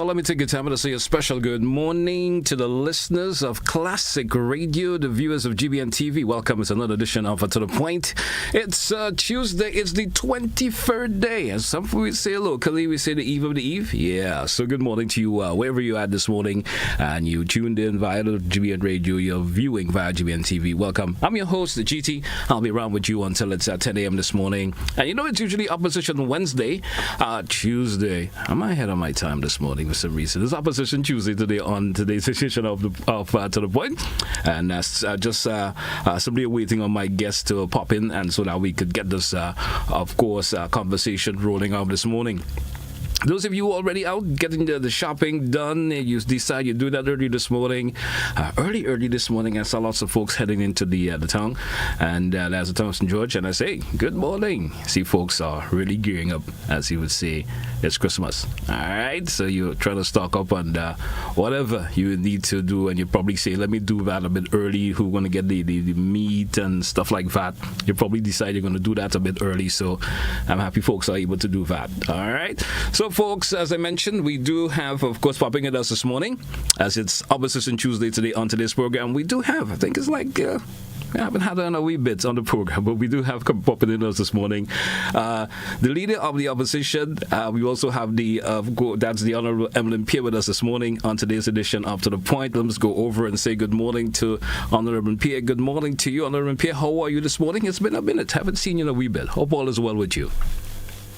let me take a time to say a special good morning to the listeners of Classic Radio, the viewers of GBN TV. Welcome to another edition of To The Point. It's Tuesday. It's the 23rd day. As some we say locally, we say the eve of the eve. Yeah, so good morning to you wherever you're at this morning. And you tuned in via the GBN Radio. You're viewing via GBN TV. Welcome. I'm your host, the GT. I'll be around with you until it's 10 a.m. this morning. And you know, it's usually Opposition Wednesday. Tuesday. I'm ahead of my time this morning for some reason. It's Opposition Tuesday today on today's edition of To The Point. And that's just simply waiting on my guests to pop in, and so that we could get this, of course, conversation rolling out this morning. Those of you already out getting the shopping done, you decide you do that early this morning. Early this morning, I saw lots of folks heading into the town, and there's the town of St. George, and I say, good morning. See, folks are really gearing up, as you would say, it's Christmas. All right, so you're trying to stock up on whatever you need to do, and you probably say, let me do that a bit early. Who's going to get the meat and stuff like that? You probably decide you're going to do that a bit early, so I'm happy folks are able to do that. All right, so folks, as I mentioned, we do have, of course, popping at us this morning, as it's Opposition Tuesday today on today's program. We do have, I think it's like, we haven't had a wee bit on the program, but we do have popping in us this morning. The leader of the opposition, we also have that's the Honorable Emmalin Pierre with us this morning on today's edition of To The Point. Let's go over and say good morning to Honorable Pierre. Good morning to you, Honorable Pierre. How are you this morning? It's been a minute. Haven't seen you in a wee bit. Hope all is well with you.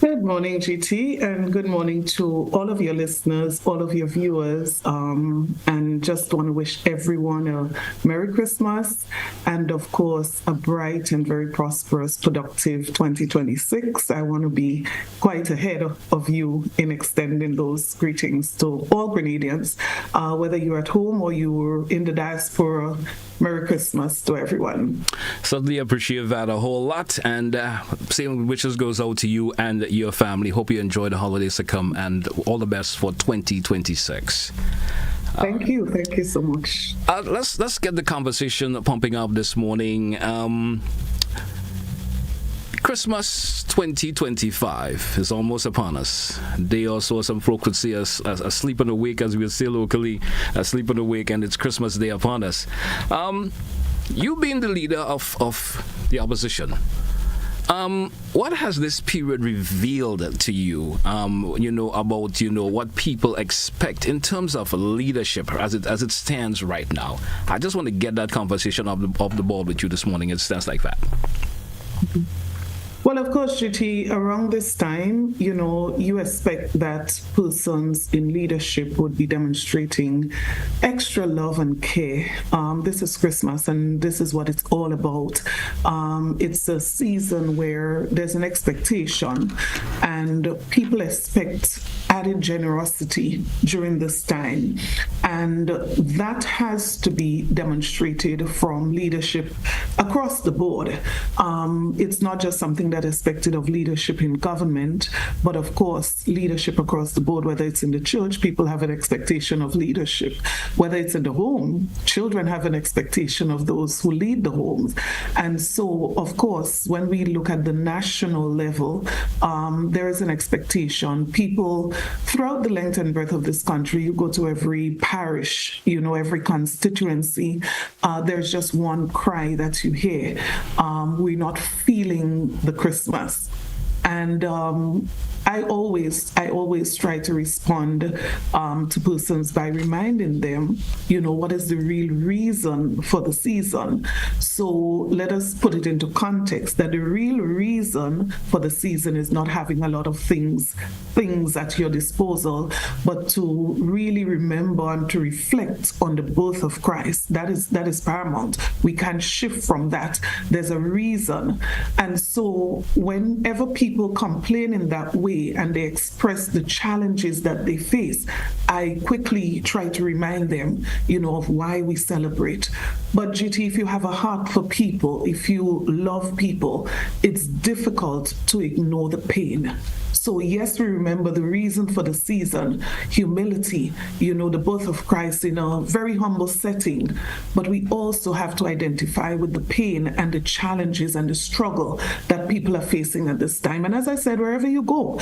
Good morning, GT, and good morning to all of your listeners, all of your viewers, and just want to wish everyone a Merry Christmas and, of course, a bright and very prosperous, productive 2026. I want to be quite ahead of you in extending those greetings to all Grenadians, whether you're at home or you're in the diaspora. Merry Christmas to everyone. Certainly appreciate that a whole lot, and same wishes goes out to you and your family. Hope you enjoy the holidays to come, and all the best for 2026. Thank you so much. Let's get the conversation pumping up this morning. Christmas 2025 is almost upon us. They also, some folk could see us asleep and awake, as we would say locally, asleep and awake, and it's Christmas Day upon us. You being the leader of the opposition, what has this period revealed to you, about, what people expect in terms of leadership as it stands right now? I just want to get that conversation off the board with you this morning. It stands like that. Mm-hmm. Well, of course, GT, around this time, you expect that persons in leadership would be demonstrating extra love and care. This is Christmas, and this is what it's all about. It's a season where there's an expectation, and people expect added generosity during this time. And that has to be demonstrated from leadership across the board. It's not just something that is expected of leadership in government, but of course, leadership across the board, whether it's in the church, people have an expectation of leadership. Whether it's in the home, children have an expectation of those who lead the homes. And so, of course, when we look at the national level, there is an expectation. People throughout the length and breadth of this country, you go to every parish, every constituency, there's just one cry that you hear. We're not feeling the Christmas. And I always try to respond to persons by reminding them, what is the real reason for the season. So let us put it into context that the real reason for the season is not having a lot of things at your disposal, but to really remember and to reflect on the birth of Christ. That is paramount. We can't shift from that. There's a reason. And so whenever people complain in that way and they express the challenges that they face, I quickly try to remind them, of why we celebrate. But GT, if you have a heart for people, if you love people, it's difficult to ignore the pain. So yes, we remember the reason for the season, humility, the birth of Christ in a very humble setting. But we also have to identify with the pain and the challenges and the struggle that people are facing at this time. And as I said, wherever you go,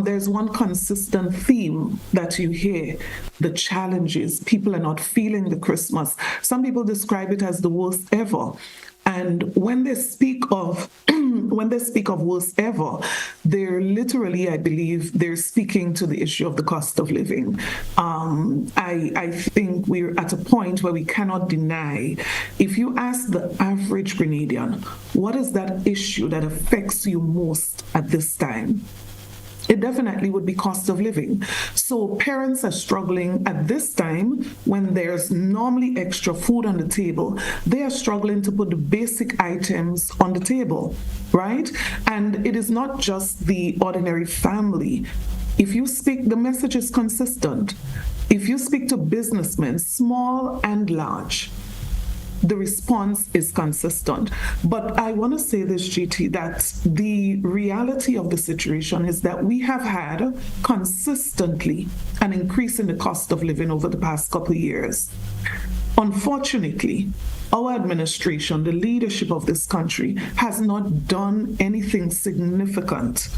there's one consistent theme that you hear: the challenges. People are not feeling the Christmas. Some people describe it as the worst ever. And when they speak of worst ever, they're literally, I believe, they're speaking to the issue of the cost of living. I think we're at a point where we cannot deny. If you ask the average Grenadian, what is that issue that affects you most at this time? It definitely would be cost of living. So parents are struggling at this time when there's normally extra food on the table. They are struggling to put the basic items on the table, right? And it is not just the ordinary family. If you speak, the message is consistent. If you speak to businessmen, small and large, the response is consistent. But I want to say this, GT, that the reality of the situation is that we have had consistently an increase in the cost of living over the past couple of years. Unfortunately, our administration, the leadership of this country, has not done anything significant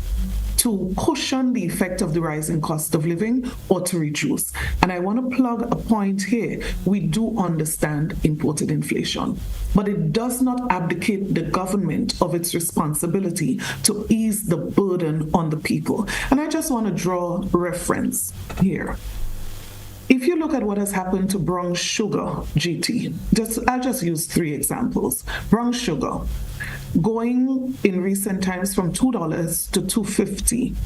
to cushion the effect of the rising cost of living or to reduce. And I want to plug a point here. We do understand imported inflation, but it does not abdicate the government of its responsibility to ease the burden on the people. And I just want to draw reference here. If you look at what has happened to brown sugar, GT, I'll just use 3 examples. Brown sugar, going in recent times from $2 to $2.50.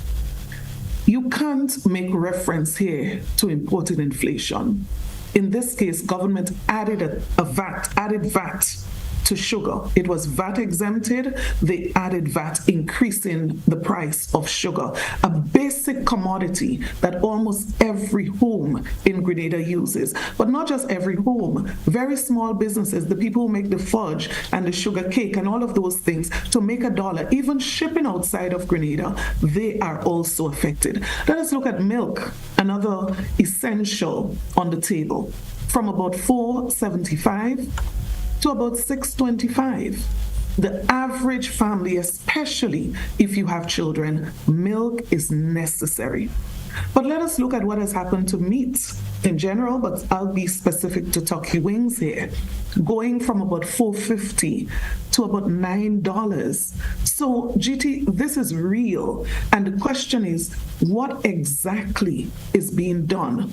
You can't make reference here to imported inflation. In this case, government added added VAT to sugar. It was VAT exempted. They added VAT, increasing the price of sugar, a basic commodity that almost every home in Grenada uses. But not just every home, very small businesses, the people who make the fudge and the sugar cake and all of those things to make $1, even shipping outside of Grenada, they are also affected. Let us look at milk, another essential on the table, from about $4.75 to about $6.25. The average family, especially if you have children, milk is necessary. But let us look at what has happened to meat in general, but I'll be specific to turkey wings here, going from about $4.50 to about $9. So GT, this is real. And the question is, what exactly is being done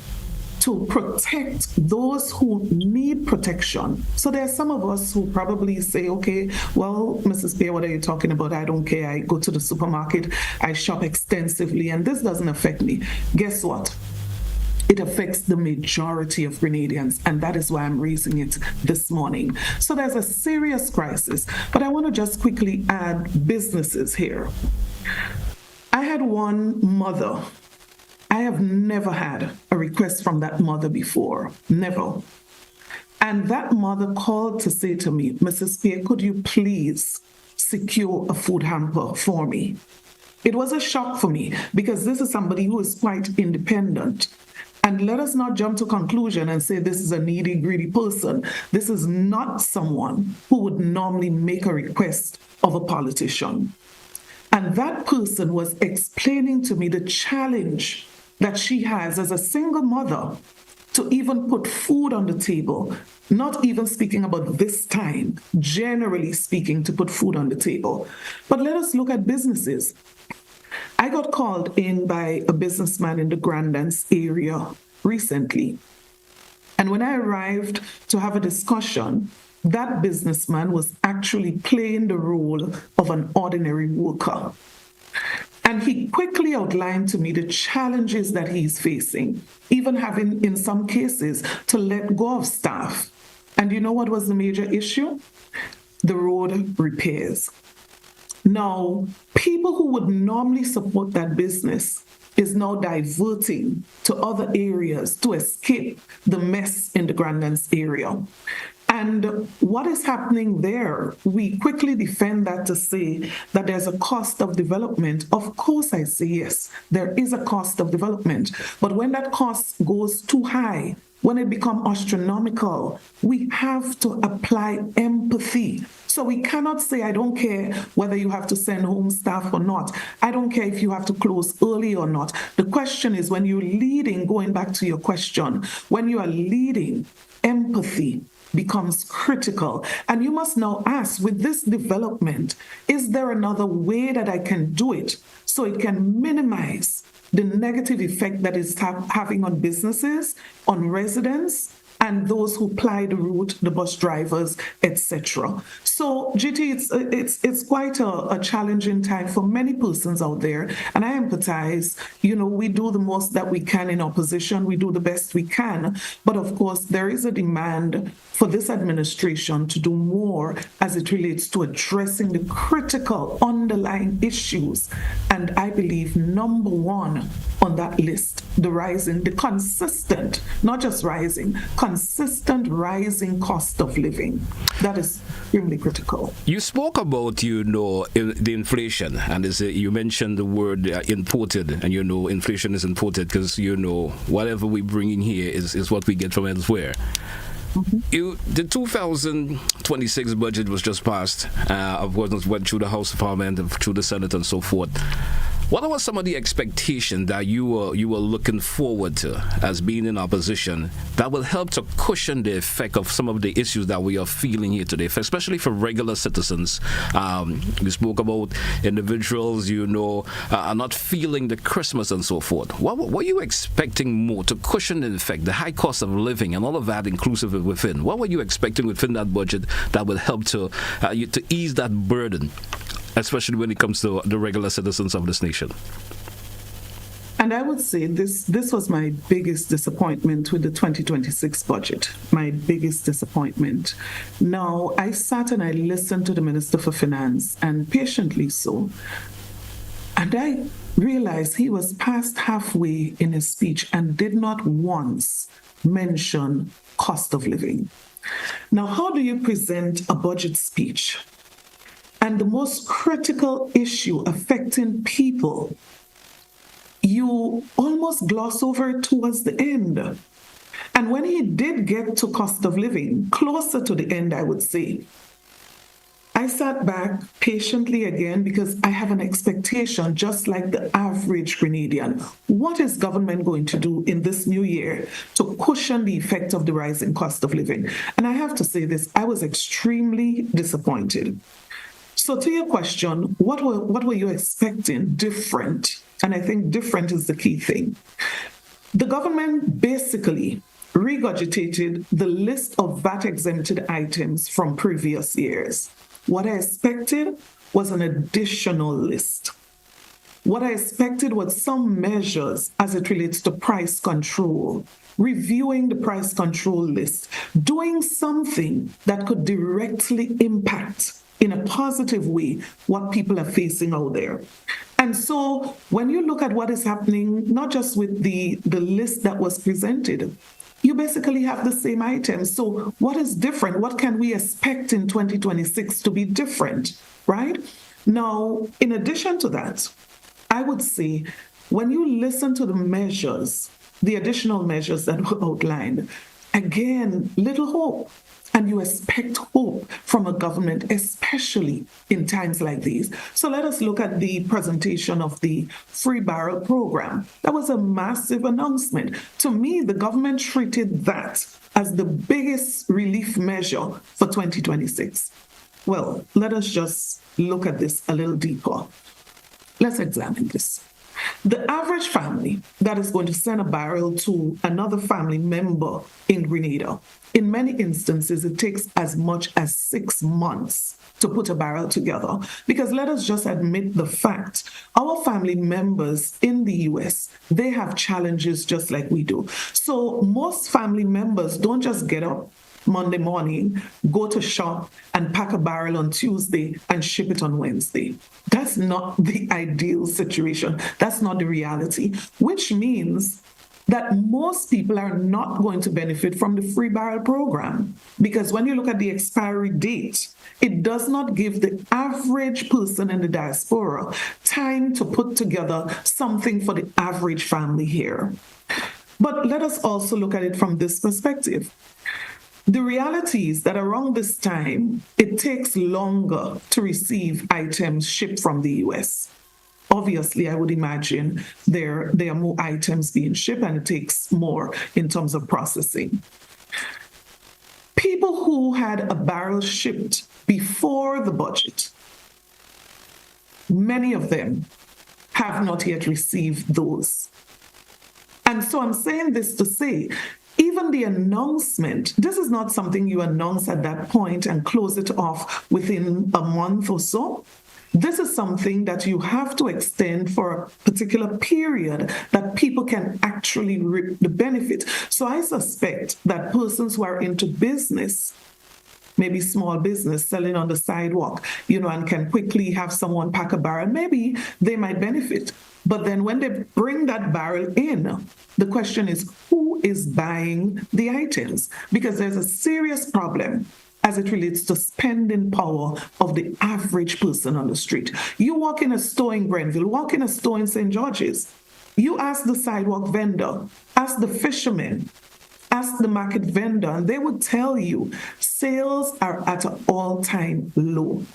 to protect those who need protection? So there are some of us who probably say, okay, well, Mrs. Pierre, what are you talking about? I don't care. I go to the supermarket, I shop extensively, and this doesn't affect me. Guess what? It affects the majority of Grenadians, and that is why I'm raising it this morning. So there's a serious crisis, but I want to just quickly add businesses here. I had one mother. I have never had a request from that mother before, never. And that mother called to say to me, Mrs. Pierre, could you please secure a food hamper for me? It was a shock for me because this is somebody who is quite independent. And let us not jump to conclusion and say this is a needy, greedy person. This is not someone who would normally make a request of a politician. And that person was explaining to me the challenge that she has as a single mother to even put food on the table, not even speaking about this time, generally speaking, to put food on the table. But let us look at businesses. I got called in by a businessman in the Grandance area recently. And when I arrived to have a discussion, that businessman was actually playing the role of an ordinary worker. And he quickly outlined to me the challenges that he's facing, even having, in some cases, to let go of staff. And you know what was the major issue? The road repairs. Now, people who would normally support that business is now diverting to other areas to escape the mess in the Grandlands area. And what is happening there? We quickly defend that to say that there's a cost of development. Of course, I say yes, there is a cost of development. But when that cost goes too high, when it becomes astronomical, we have to apply empathy. So we cannot say, I don't care whether you have to send home staff or not. I don't care if you have to close early or not. The question is, when you're leading, going back to your question, when you are leading, empathy becomes critical. And you must now ask, with this development, is there another way that I can do it so it can minimize the negative effect that it's having on businesses, on residents, and those who ply the route, the bus drivers, etc. So, GT, it's quite a challenging time for many persons out there, and I empathize. We do the most that we can in opposition. We do the best we can, but of course, there is a demand for this administration to do more as it relates to addressing the critical underlying issues. And I believe number one on that list, the consistent, not just rising, consistent rising cost of living. That is extremely critical. You spoke about, the inflation, and you mentioned the word imported, and inflation is imported because, whatever we bring in here is what we get from elsewhere. Mm-hmm. The 2026 budget was just passed. Of course, went through the House of Parliament and through the Senate and so forth. What were some of the expectations that you were looking forward to as being in opposition that will help to cushion the effect of some of the issues that we are feeling here today, especially for regular citizens? We spoke about individuals, are not feeling the Christmas and so forth. What were you expecting more to cushion the effect, the high cost of living and all of that inclusive within? What were you expecting within that budget that will help to ease that burden, especially when it comes to the regular citizens of this nation? And I would say this was my biggest disappointment with the 2026 budget, my biggest disappointment. Now, I sat and I listened to the Minister for Finance, and patiently so, and I realized he was past halfway in his speech and did not once mention cost of living. Now, how do you present a budget speech? And the most critical issue affecting people, you almost gloss over it towards the end. And when he did get to cost of living, closer to the end, I would say, I sat back patiently again because I have an expectation, just like the average Grenadian. What is government going to do in this new year to cushion the effect of the rising cost of living? And I have to say this, I was extremely disappointed. So to your question, what were you expecting different? And I think different is the key thing. The government basically regurgitated the list of VAT-exempted items from previous years. What I expected was an additional list. What I expected was some measures as it relates to price control, reviewing the price control list, doing something that could directly impact in a positive way what people are facing out there. And so when you look at what is happening, not just with the list that was presented, you basically have the same items. So what is different? What can we expect in 2026 to be different, right? Now, in addition to that, I would say when you listen to the measures, the additional measures that were outlined, again, little hope. And you expect hope from a government, especially in times like these. So let us look at the presentation of the free barrel program. That was a massive announcement. To me, the government treated that as the biggest relief measure for 2026. Well, let us just look at this a little deeper. Let's examine this. The average family that is going to send a barrel to another family member in Grenada, in many instances, it takes as much as 6 months to put a barrel together. Because let us just admit the fact, our family members in the US, they have challenges just like we do. So most family members don't just get up Monday morning, go to shop and pack a barrel on Tuesday and ship it on Wednesday. That's not the ideal situation. That's not the reality, which means that most people are not going to benefit from the free barrel program. Because when you look at the expiry date, it does not give the average person in the diaspora time to put together something for the average family here. But let us also look at it from this perspective. The reality is that around this time, it takes longer to receive items shipped from the US. Obviously, I would imagine there are more items being shipped and it takes more in terms of processing. People who had a barrel shipped before the budget, many of them have not yet received those. And so I'm saying this to say, even the announcement, this is not something you announce at that point and close it off within a month or so. This is something that you have to extend for a particular period that people can actually reap the benefit. So I suspect that persons who are into business, maybe small business selling on the sidewalk, and can quickly have someone pack a barrel, maybe they might benefit. But then when they bring that barrel in, the question is, who is buying the items? Because there's a serious problem as it relates to spending power of the average person on the street. You walk in a store in Grenville, walk in a store in St. George's, you ask the sidewalk vendor, ask the fisherman, ask the market vendor, and they would tell you sales are at an all-time low.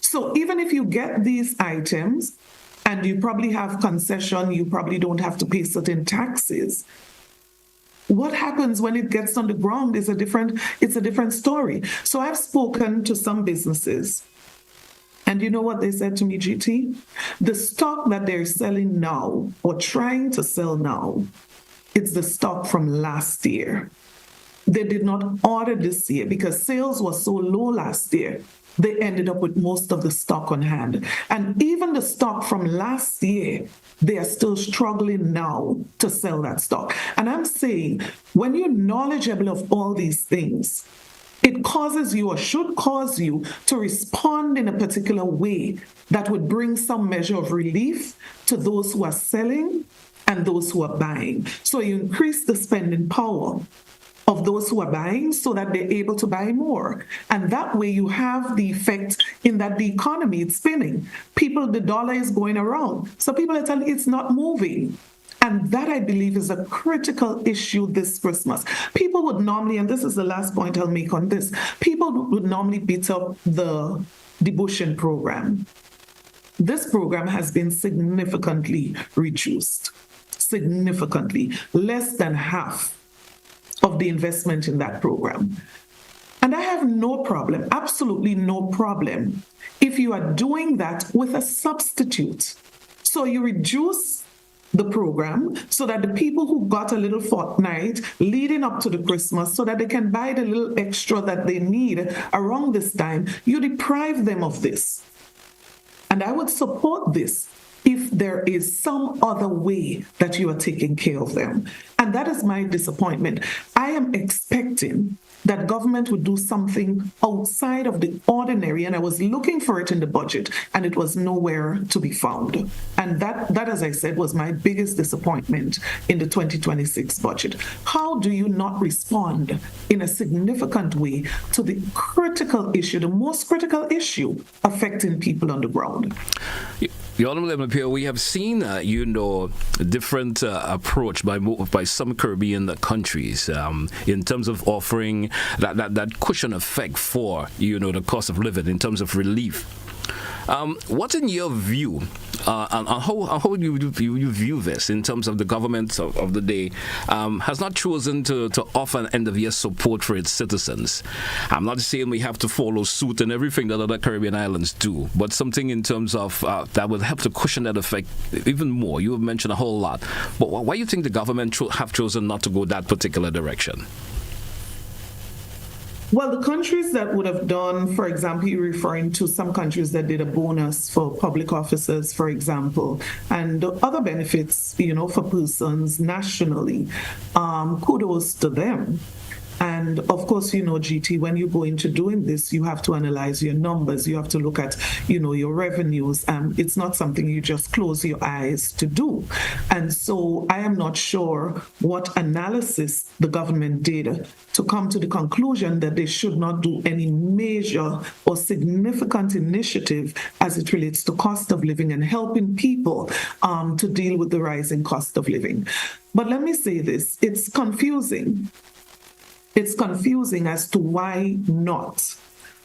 So even if you get these items and you probably have concession, you probably don't have to pay certain taxes, what happens when it gets on the ground is a different story. So I've spoken to some businesses, and you know what they said to me, GT? The stock that they're selling now or trying to sell now, it's the stock from last year. They did not order this year because sales were so low last year. They ended up with most of the stock on hand. And even the stock from last year, they are still struggling now to sell that stock. And I'm saying, when you're knowledgeable of all these things, it causes you or should cause you to respond in a particular way that would bring some measure of relief to those who are selling and those who are buying. So you increase the spending power of those who are buying so that they're able to buy more. And that way you have the effect in that the economy is spinning. The dollar is going around. So people are telling you it's not moving. And that, I believe, is a critical issue this Christmas. People would normally, and this is the last point I'll make on this, people would normally beat up the devotion program. This program has been significantly reduced, significantly, less than half of the investment in that program. And I have no problem, absolutely no problem, if you are doing that with a substitute. So you reduce the program so that the people who got a little fortnight leading up to the Christmas so that they can buy the little extra that they need around this time, you deprive them of this. And I would support this if there is some other way that you are taking care of them. And that is my disappointment. I am expecting that government would do something outside of the ordinary, and I was looking for it in the budget, and it was nowhere to be found. And that, as I said, was my biggest disappointment in the 2026 budget. How do you not respond in a significant way to the critical issue, the most critical issue affecting people on the ground? The Honorable Pierre, we have seen, a different approach by some Caribbean countries in terms of offering that cushion effect for, the cost of living in terms of relief. What, in your view, and how would you view this in terms of the government of the day has not chosen to offer an end-of-year support for its citizens? I'm not saying we have to follow suit in everything that other Caribbean islands do, but something in terms of that would help to cushion that effect even more. You have mentioned a whole lot, but why do you think the government have chosen not to go that particular direction? Well, the countries that would have done, for example, you're referring to some countries that did a bonus for public officers, for example, and other benefits, for persons nationally. Kudos to them. And And of course, GT, when you go into doing this, you have to analyze your numbers. You have to look at, your revenues. It's not something you just close your eyes to do. And so I am not sure what analysis the government did to come to the conclusion that they should not do any major or significant initiative as it relates to cost of living and helping people to deal with the rising cost of living. But let me say this, it's confusing. It's confusing as to why not.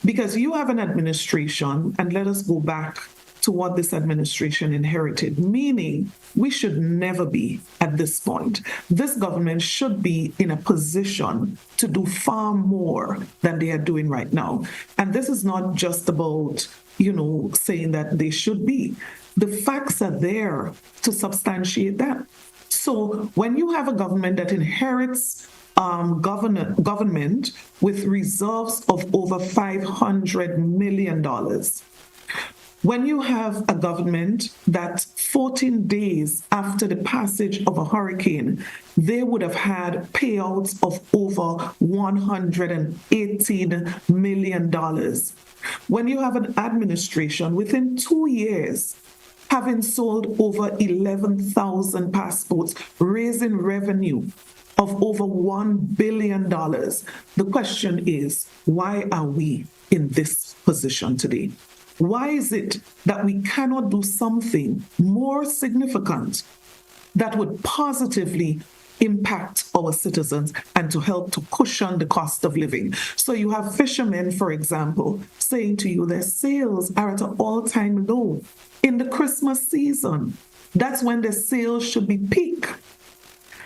Because you have an administration, and let us go back to what this administration inherited, meaning we should never be at this point. This government should be in a position to do far more than they are doing right now. And this is not just about, saying that they should be. The facts are there to substantiate that. So when you have a government that inherits government with reserves of over $500 million, when you have a government that 14 days after the passage of a hurricane, they would have had payouts of over $118 million. When you have an administration within 2 years having sold over 11,000 passports, raising revenue of over $1 billion, the question is, why are we in this position today? Why is it that we cannot do something more significant that would positively impact our citizens and to help to cushion the cost of living? So you have fishermen, for example, saying to you their sales are at an all-time low in the Christmas season. That's when the sales should be peak.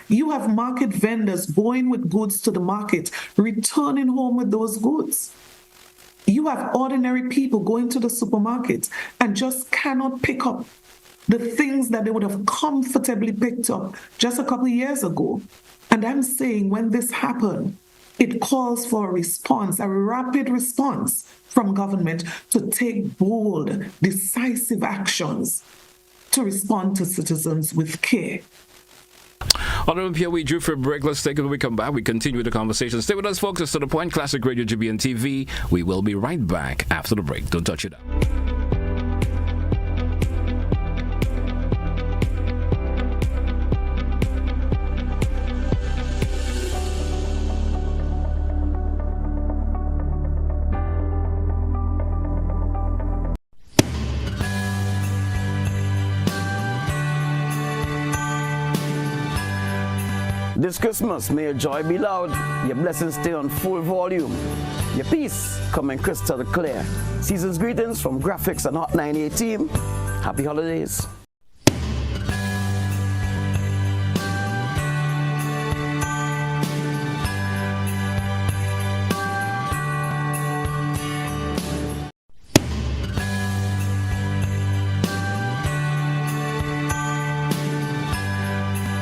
You have market vendors going with goods to the market, returning home with those goods. You have ordinary people going to the supermarket and just cannot pick up the things that they would have comfortably picked up just a couple of years ago. And I'm saying when this happened, it calls for a response, a rapid response from government to take bold, decisive actions to respond to citizens with care. Honorable Pierre, we drew for a break. Let's take it when we come back. We continue the conversation. Stay with us, folks. It's To The Point, Classic Radio GBN TV. We will be right back after the break. Don't touch it up. This Christmas, may your joy be loud, your blessings stay on full volume, your peace coming crystal clear. Season's greetings from Graphics and Hot 98 team. Happy holidays.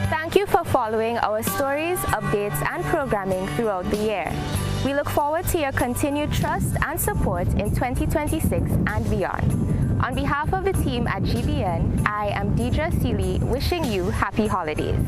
Thank you for following our stories, updates, and programming throughout the year. We look forward to your continued trust and support in 2026 and beyond. On behalf of the team at GBN, I am Deidre Seeley, wishing you happy holidays.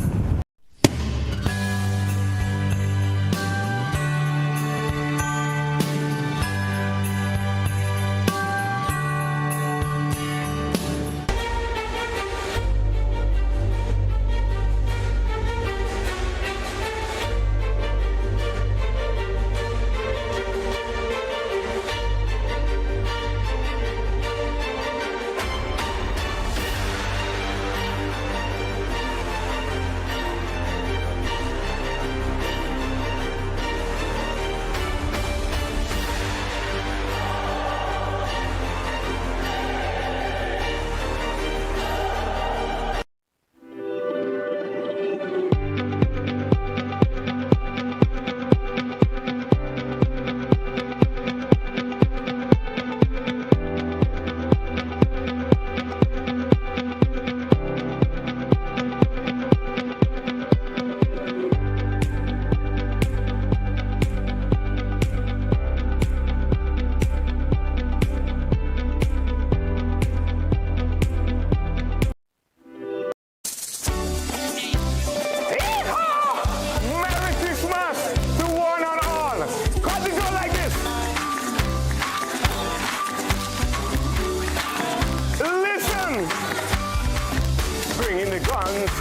guns,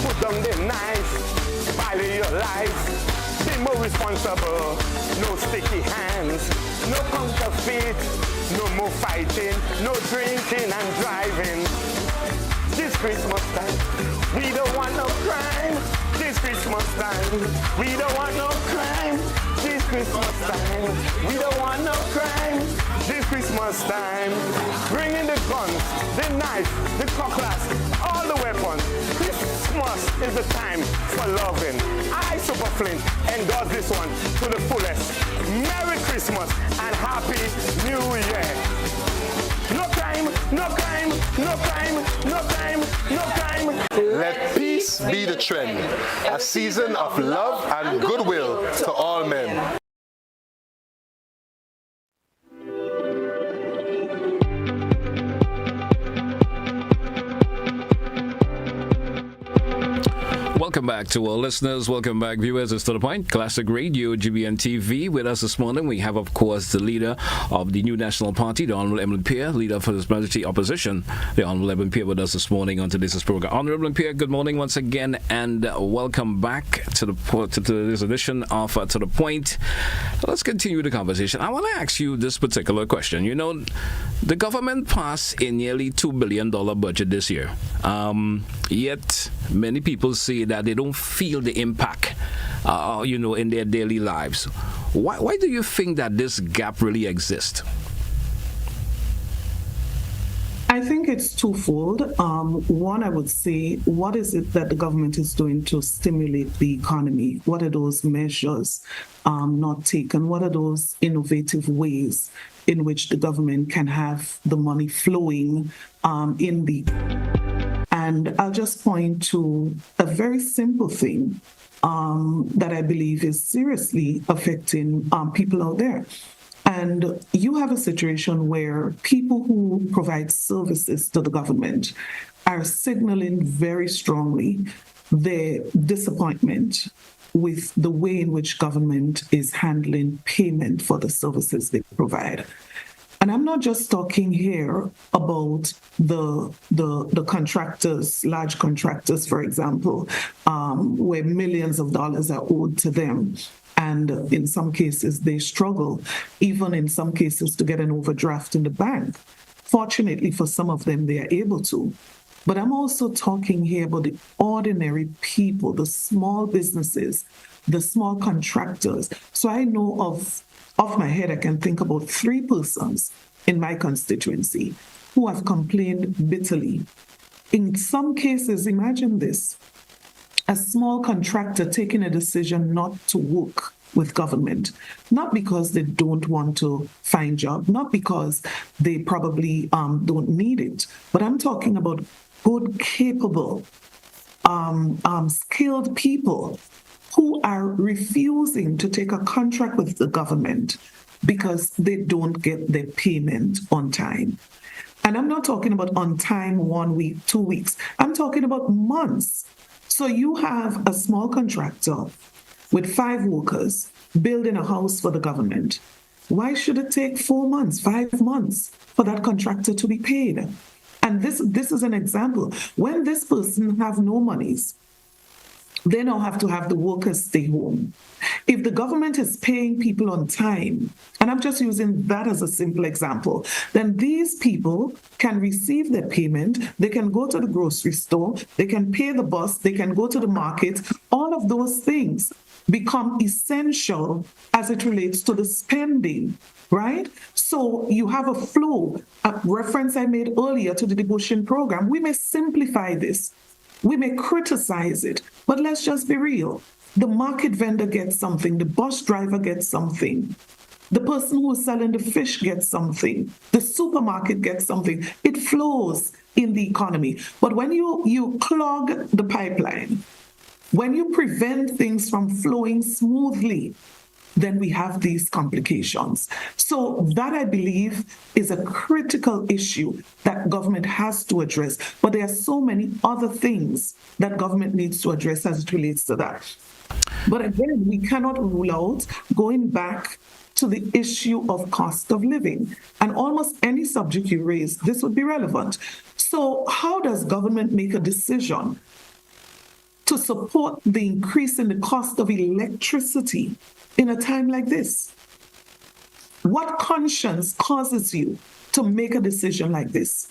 put down the knives, value your life, be more responsible, no sticky hands, no counterfeit, no more fighting, no drinking and driving. This Christmas time, we don't want no crime. This Christmas time, we don't want no crime. This Christmas time, we don't want no crime. This Christmas time, bring in the guns, the knife, the cutlass, all the weapons. Christmas is the time for loving. I, Super Flint, endorse this one to the fullest. Merry Christmas and Happy New Year. No crime, no crime, no crime, no crime, no crime. Let peace be the trend, a season of love and goodwill to all men. Welcome back to our listeners. Welcome back, viewers. It's To The Point, Classic Radio, GBN TV. With us this morning, we have, of course, the leader of the New National Party, the Honorable Emmalin Pierre, leader for His Majesty Opposition, the Honorable Emmalin Pierre, with us this morning on today's program. Honorable Pierre, good morning once again, and welcome back to this edition of To The Point. Let's continue the conversation. I want to ask you this particular question. You know, the government passed a nearly $2 billion budget this year, yet many people say that they don't feel the impact, in their daily lives. Why do you think that this gap really exists? I think it's twofold. One, I would say, what is it that the government is doing to stimulate the economy? What are those measures not taken? What are those innovative ways in which the government can have the money flowing And I'll just point to a very simple thing that I believe is seriously affecting people out there. And you have a situation where people who provide services to the government are signaling very strongly their disappointment with the way in which government is handling payment for the services they provide. And I'm not just talking here about the contractors, large contractors, for example, where millions of dollars are owed to them. And in some cases, they struggle, even in some cases, to get an overdraft in the bank. Fortunately, for some of them, they are able to. But I'm also talking here about the ordinary people, the small businesses, the small contractors. So I know off my head, I can think about 3 persons in my constituency who have complained bitterly. In some cases, imagine this, a small contractor taking a decision not to work with government, not because they don't want to find job, not because they probably don't need it, but I'm talking about good, capable, skilled people who are refusing to take a contract with the government because they don't get their payment on time. And I'm not talking about on time 1 week, 2 weeks. I'm talking about months. So you have a small contractor with 5 workers building a house for the government. Why should it take 4 months, 5 months for that contractor to be paid? And this is an example. When this person have no monies, they now have to have the workers stay home. If the government is paying people on time, and I'm just using that as a simple example, then these people can receive their payment, they can go to the grocery store, they can pay the bus, they can go to the market. All of those things become essential as it relates to the spending, right? So you have a flow. A reference I made earlier to the devotion program. We may simplify this. We may criticize it, but let's just be real. The market vendor gets something, the bus driver gets something, the person who is selling the fish gets something, the supermarket gets something. It flows in the economy. But when you clog the pipeline, when you prevent things from flowing smoothly, then we have these complications. So that, I believe, is a critical issue that government has to address. But there are so many other things that government needs to address as it relates to that. But again, we cannot rule out going back to the issue of cost of living. And almost any subject you raise, this would be relevant. So how does government make a decision to support the increase in the cost of electricity in a time like this? What conscience causes you to make a decision like this,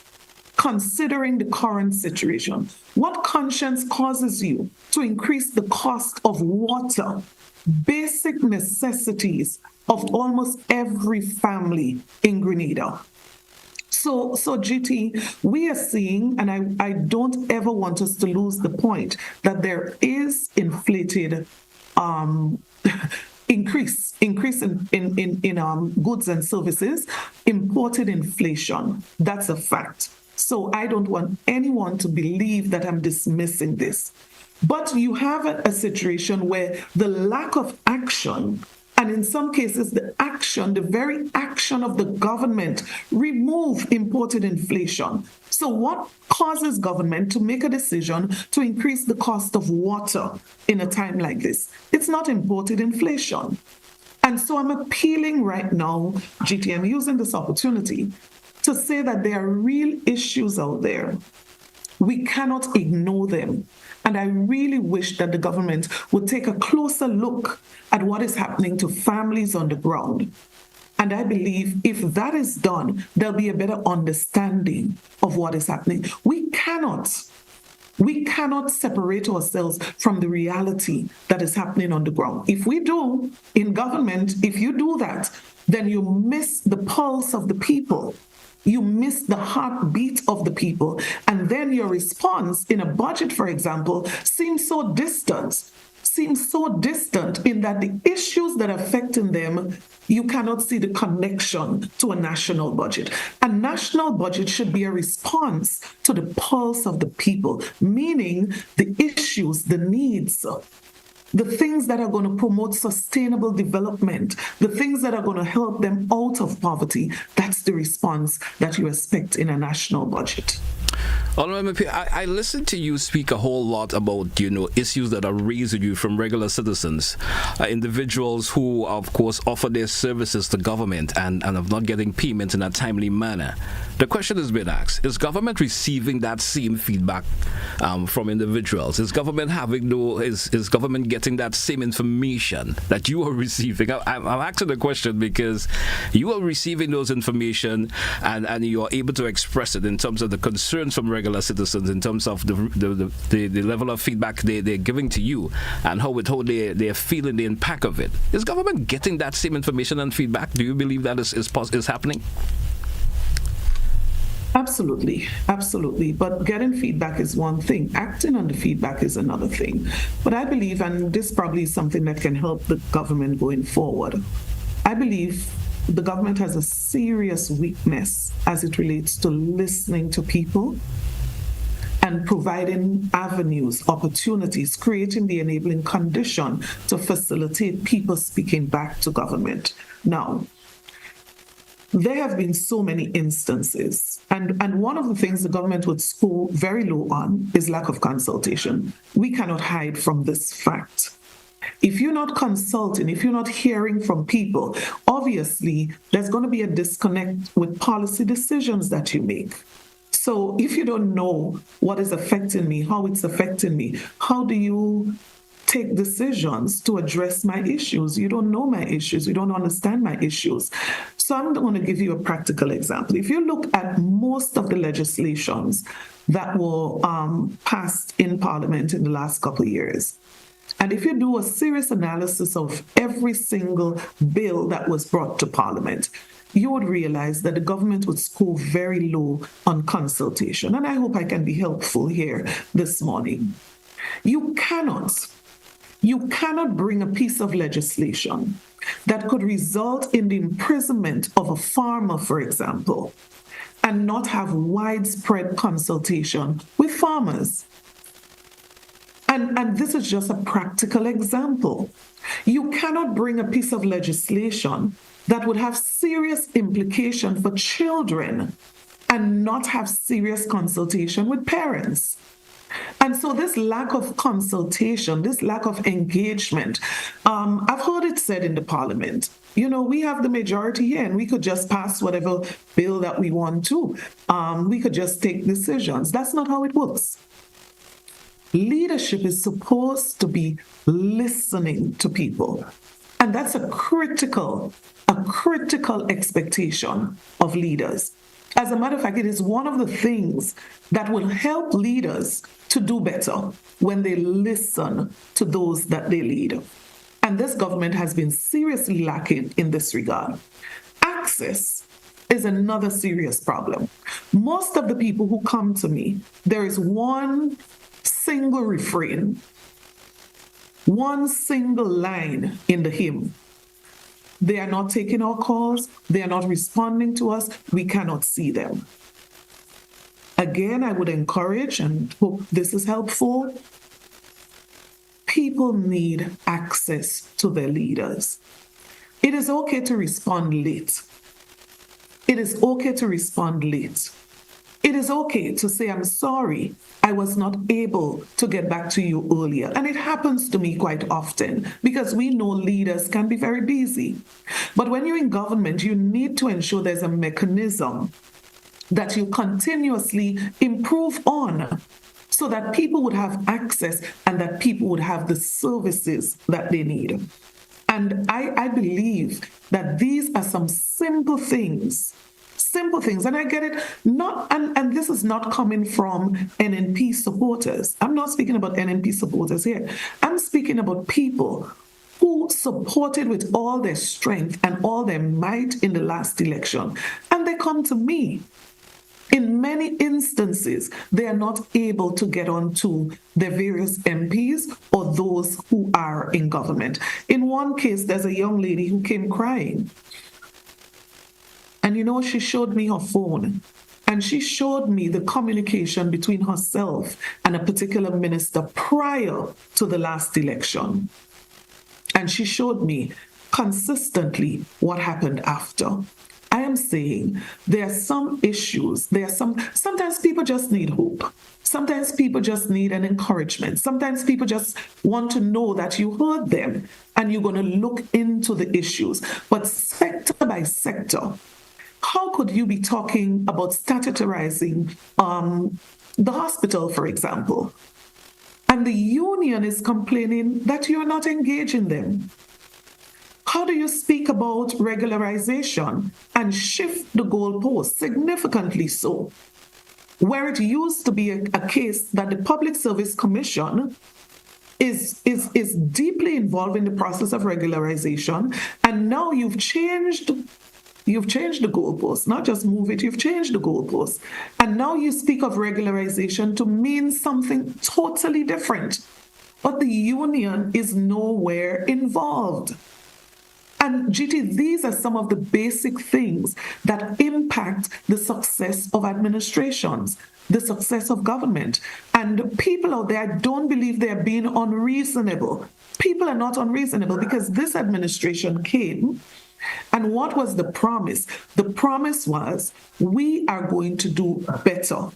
considering the current situation? What conscience causes you to increase the cost of water, basic necessities of almost every family in Grenada? So GT, we are seeing, and I don't ever want us to lose the point, that there is inflated increase in goods and services, imported inflation. That's a fact. So I don't want anyone to believe that I'm dismissing this. But you have a situation where the lack of action, and in some cases the very action of the government, remove imported inflation. So what causes government to make a decision to increase the cost of water in a time like this? It's not imported inflation. And so I'm appealing right now, GT, I'm using this opportunity to say that there are real issues out there. We cannot ignore them. And I really wish that the government would take a closer look at what is happening to families on the ground. And I believe if that is done, there'll be a better understanding of what is happening. We cannot separate ourselves from the reality that is happening on the ground. If we do, in government, if you do that, then you miss the pulse of the people. You miss the heartbeat of the people. And then your response in a budget, for example, seems so distant in that the issues that are affecting them, you cannot see the connection to a national budget. A national budget should be a response to the pulse of the people, meaning the issues, the needs, the things that are going to promote sustainable development, the things that are going to help them out of poverty. That's the response that you expect in a national budget. I listened to you speak a whole lot about, issues that are raised with you from regular citizens, individuals who, of course, offer their services to government and are not getting payment in a timely manner. The question has been asked, is government receiving that same feedback from individuals? Is government is government getting that same information that you are receiving? I'm asking the question because you are receiving those information and you are able to express it in terms of the concerns from regular citizens, in terms of the level of feedback they're giving to you and how they're feeling the impact of it. Is government getting that same information and feedback? Do you believe that is happening? Absolutely. But getting feedback is one thing. Acting on the feedback is another thing. But I believe, and this probably is something that can help the government going forward, I believe the government has a serious weakness as it relates to listening to people and providing avenues, opportunities, creating the enabling condition to facilitate people speaking back to government. Now, there have been so many instances, and one of the things the government would score very low on is lack of consultation. We cannot hide from this fact. If you're not consulting, if you're not hearing from people, obviously there's going to be a disconnect with policy decisions that you make. So if you don't know what is affecting me, how it's affecting me, how do you take decisions to address my issues? You don't know my issues. You don't understand my issues. So I'm going to give you a practical example. If you look at most of the legislations that were passed in Parliament in the last couple of years, and if you do a serious analysis of every single bill that was brought to Parliament, you would realize that the government would score very low on consultation. And I hope I can be helpful here this morning. You cannot bring a piece of legislation that could result in the imprisonment of a farmer, for example, and not have widespread consultation with farmers. And this is just a practical example. You cannot bring a piece of legislation that would have serious implication for children and not have serious consultation with parents. And so this lack of consultation, this lack of engagement, I've heard it said in the parliament, we have the majority here and we could just pass whatever bill that we want to. We could just take decisions. That's not how it works. Leadership is supposed to be listening to people. And that's a critical expectation of leaders. As a matter of fact, it is one of the things that will help leaders to do better when they listen to those that they lead. And this government has been seriously lacking in this regard. Access is another serious problem. Most of the people who come to me, there is one single refrain, one single line in the hymn. They are not taking our calls. They are not responding to us. We cannot see them. Again, I would encourage and hope this is helpful. People need access to their leaders. It is okay to respond late. It is okay to respond late. It is okay to say, I'm sorry, I was not able to get back to you earlier. And it happens to me quite often because we know leaders can be very busy. But when you're in government, you need to ensure there's a mechanism that you continuously improve on so that people would have access and that people would have the services that they need. And I believe that these are some simple things, and I get it, and this is not coming from NNP supporters. I'm not speaking about NNP supporters here. I'm speaking about people who supported with all their strength and all their might in the last election. And they come to me. In many instances, they are not able to get on to their various MPs or those who are in government. In one case, there's a young lady who came crying. And she showed me her phone and she showed me the communication between herself and a particular minister prior to the last election. And she showed me consistently what happened after. I am saying there are some issues, sometimes people just need hope. Sometimes people just need an encouragement. Sometimes people just want to know that you heard them and you're going to look into the issues. But sector by sector, how could you be talking about statutorizing the hospital, for example? And the union is complaining that you're not engaging them. How do you speak about regularization and shift the goalpost significantly so? Where it used to be a case that the Public Service Commission is deeply involved in the process of regularization, and now you've changed the goalpost, not just move it, you've changed the goalpost. And now you speak of regularization to mean something totally different. But the union is nowhere involved. And GT, these are some of the basic things that impact the success of administrations, the success of government. And people out there, I don't believe they're being unreasonable. People are not unreasonable because this administration came. And what was the promise? The promise was, we are going to do better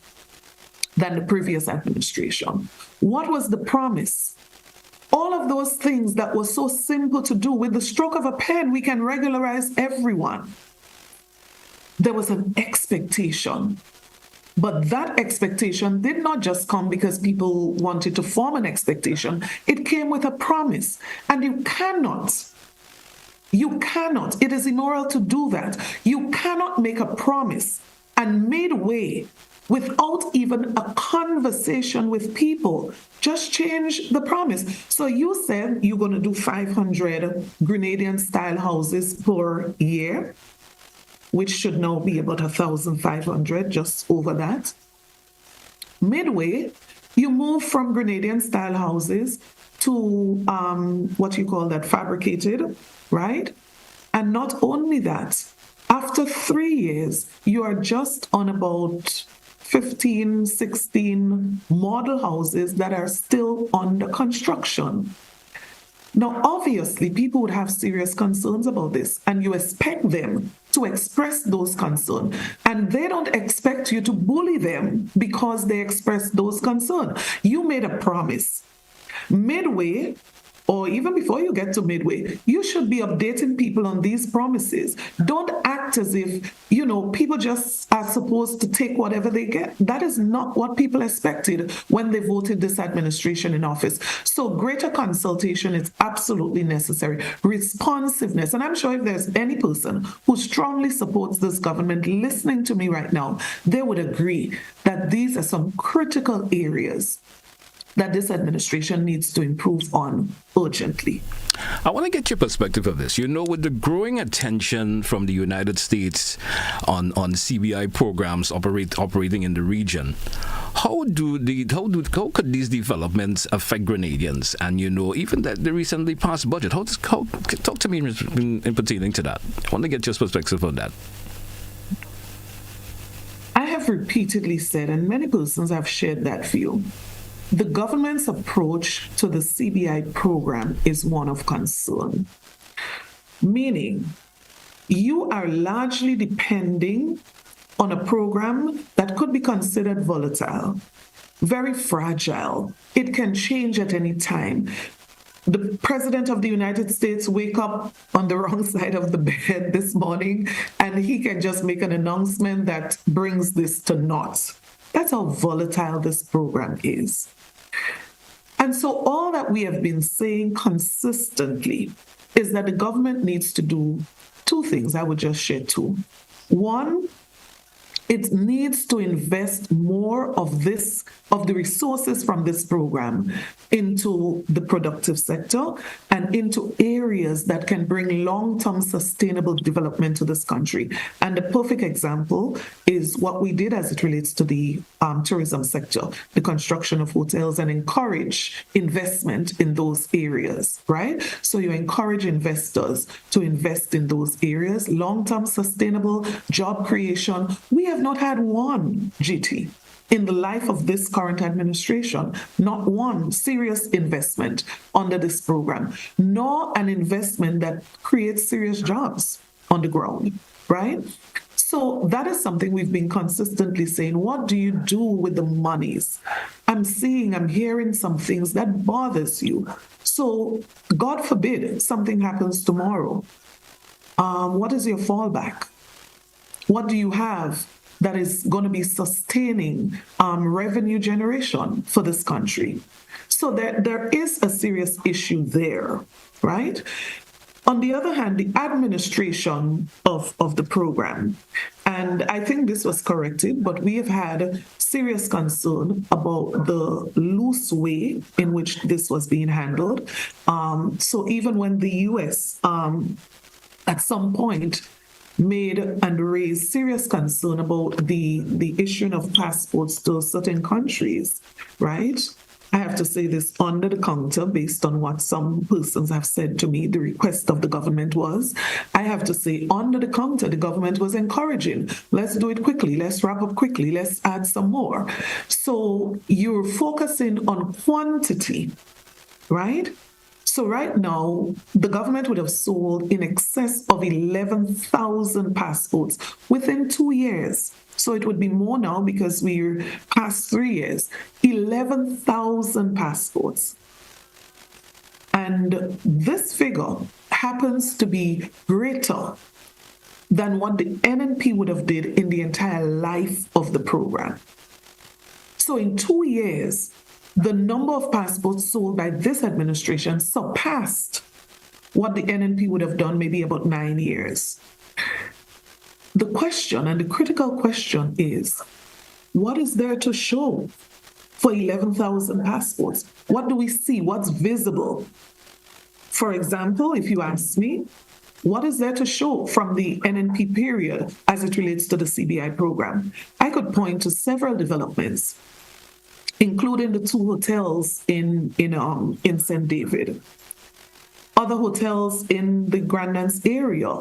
than the previous administration. What was the promise? All of those things that were so simple to do, with the stroke of a pen, we can regularize everyone. There was an expectation. But that expectation did not just come because people wanted to form an expectation. It came with a promise. And you cannot, it is immoral to do that. You cannot make a promise and midway, without even a conversation with people, just change the promise. So you said you're going to do 500 Grenadian-style houses per year, which should now be about 1,500, just over that. Midway, you move from Grenadian-style houses to what you call that, fabricated, right? And not only that, after 3 years, you are just on about 15, 16 model houses that are still under construction. Now, obviously, people would have serious concerns about this, and you expect them to express those concerns. And they don't expect you to bully them because they express those concerns. You made a promise. Midway, or even before you get to midway, you should be updating people on these promises. Don't act as if, people just are supposed to take whatever they get. That is not what people expected when they voted this administration in office. So greater consultation is absolutely necessary. Responsiveness. And I'm sure if there's any person who strongly supports this government listening to me right now, they would agree that these are some critical areas that this administration needs to improve on urgently. I want to get your perspective of this. With the growing attention from the United States on CBI programs operating in the region, how could these developments affect Grenadians? And even the recently passed budget. Talk to me in pertaining to that. I want to get your perspective on that. I have repeatedly said, and many persons have shared that view, the government's approach to the CBI program is one of concern, meaning you are largely depending on a program that could be considered volatile, very fragile. It can change at any time. The President of the United States wake up on the wrong side of the bed this morning, and he can just make an announcement that brings this to naught. That's how volatile this program is. And so all that we have been saying consistently is that the government needs to do two things. I would just share two. One, it needs to invest more of the resources from this program into the productive sector and into areas that can bring long-term sustainable development to this country. And the perfect example is what we did as it relates to the tourism sector, the construction of hotels, and encourage investment in those areas, right? So you encourage investors to invest in those areas, long-term sustainable job creation. We have not had one, GT, in the life of this current administration, not one serious investment under this program, nor an investment that creates serious jobs on the ground, right? So that is something we've been consistently saying. What do you do with the monies? I'm hearing some things that bothers you. So God forbid something happens tomorrow. What is your fallback? What do you have that is going to be sustaining revenue generation for this country? So there is a serious issue there, right? On the other hand, the administration of the program, and I think this was corrected, but we have had serious concern about the loose way in which this was being handled. So even when the U.S. At some point made and raised serious concern about the issuing of passports to certain countries, right? I have to say this under the counter based on what some persons have said to me. The request of the government was, I have to say under the counter, the government was encouraging, let's do it quickly, let's wrap up quickly, let's add some more. So you're focusing on quantity, right? So right now, the government would have sold in excess of 11,000 passports within 2 years. So it would be more now because we're past 3 years. 11,000 passports. And this figure happens to be greater than what the NNP would have did in the entire life of the program. So in 2 years, the number of passports sold by this administration surpassed what the NNP would have done maybe about 9 years. The question, and the critical question, is, what is there to show for 11,000 passports? What do we see? What's visible? For example, if you ask me, what is there to show from the NNP period as it relates to the CBI program? I could point to several developments, including the 2 hotels in St. David, other hotels in the Grandlands area,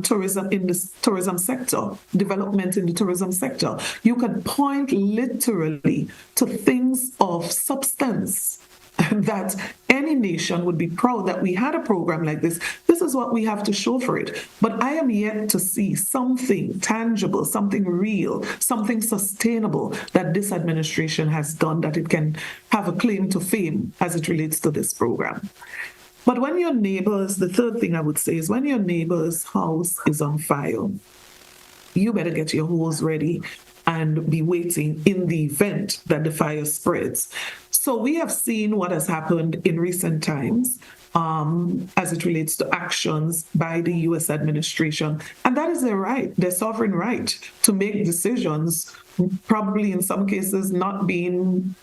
tourism in the tourism sector, development in the tourism sector. You can point literally to things of substance that any nation would be proud that we had a program like this. This is what we have to show for it. But I am yet to see something tangible, something real, something sustainable that this administration has done that it can have a claim to fame as it relates to this program. But when your neighbor's, the third thing I would say is when your neighbor's house is on fire, you better get your hose ready and be waiting in the event that the fire spreads. So we have seen what has happened in recent times as it relates to actions by the U.S. administration. And that is their right, their sovereign right to make decisions, probably in some cases not being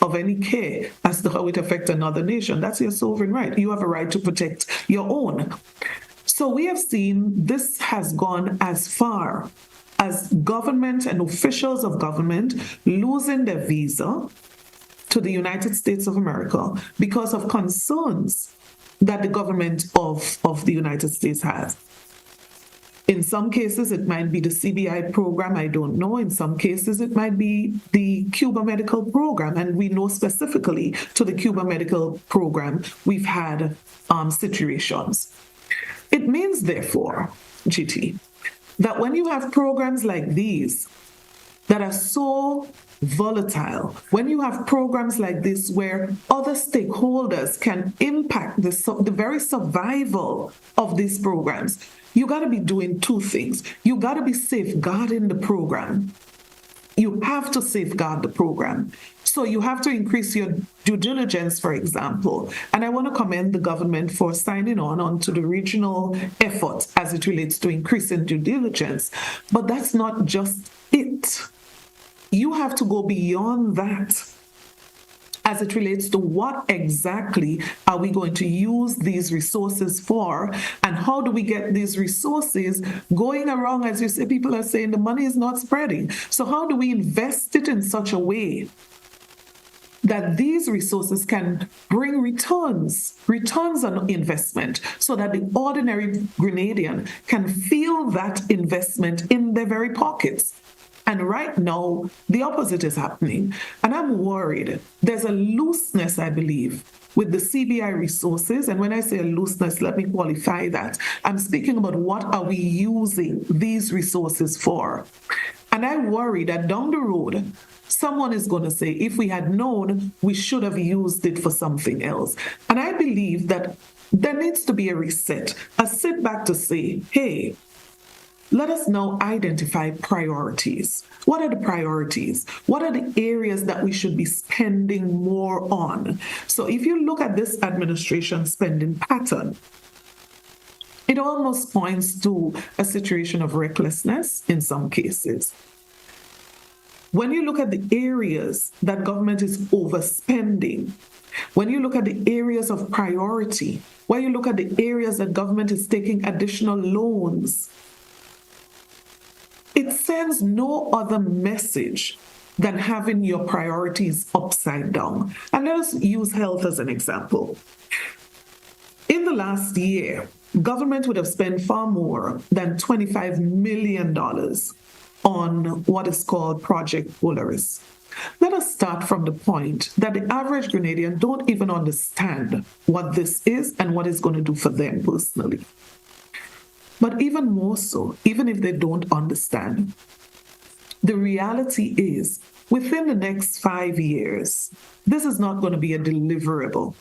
of any care as to how it affects another nation. That's your sovereign right. You have a right to protect your own. So we have seen this has gone as far as government and officials of government losing their visa to the United States of America because of concerns that the government of the United States has. In some cases, it might be the CBI program, I don't know. In some cases, it might be the Cuba Medical Program. And we know specifically to the Cuba Medical Program, we've had situations. It means, therefore, GT, that when you have programs like these that are so volatile, when you have programs like this where other stakeholders can impact the very survival of these programs, you got to be doing two things. You got to be safeguarding the program. You have to safeguard the program. So you have to increase your due diligence, for example. And I want to commend the government for signing on to the regional effort as it relates to increasing due diligence. But that's not just it. You have to go beyond that as it relates to what exactly are we going to use these resources for, and how do we get these resources going around? As you say, people are saying the money is not spreading. So how do we invest it in such a way that these resources can bring returns on investment, so that the ordinary Grenadian can feel that investment in their very pockets? And right now, the opposite is happening. And I'm worried. There's a looseness, I believe, with the CBI resources. And when I say a looseness, let me qualify that. I'm speaking about what are we using these resources for. And I worry that down the road, someone is going to say, if we had known, we should have used it for something else. And I believe that there needs to be a reset, a sit back to say, hey, let us now identify priorities. What are the priorities? What are the areas that we should be spending more on? So if you look at this administration spending pattern, it almost points to a situation of recklessness in some cases. When you look at the areas that government is overspending, when you look at the areas of priority, when you look at the areas that government is taking additional loans, it sends no other message than having your priorities upside down. And let us use health as an example. In the last year, government would have spent far more than $25 million on what is called Project Polaris. Let us start from the point that the average Grenadian don't even understand what this is and what it's going to do for them personally. But even more so, even if they don't understand, the reality is within the next 5 years, this is not going to be a deliverable.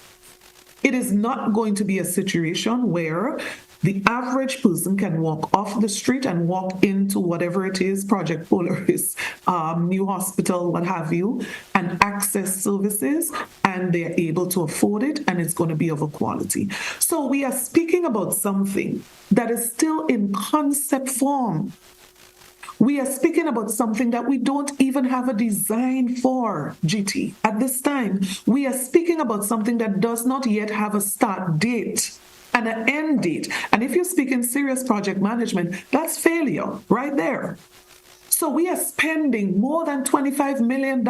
It is not going to be a situation where the average person can walk off the street and walk into whatever it is, Project Polaris, new hospital, what have you, and access services, and they're able to afford it, and it's going to be of a quality. So we are speaking about something that is still in concept form. We are speaking about something that we don't even have a design for, GT. At this time, we are speaking about something that does not yet have a start date and an end date. And if you speak in serious project management, that's failure right there. So we are spending more than $25 million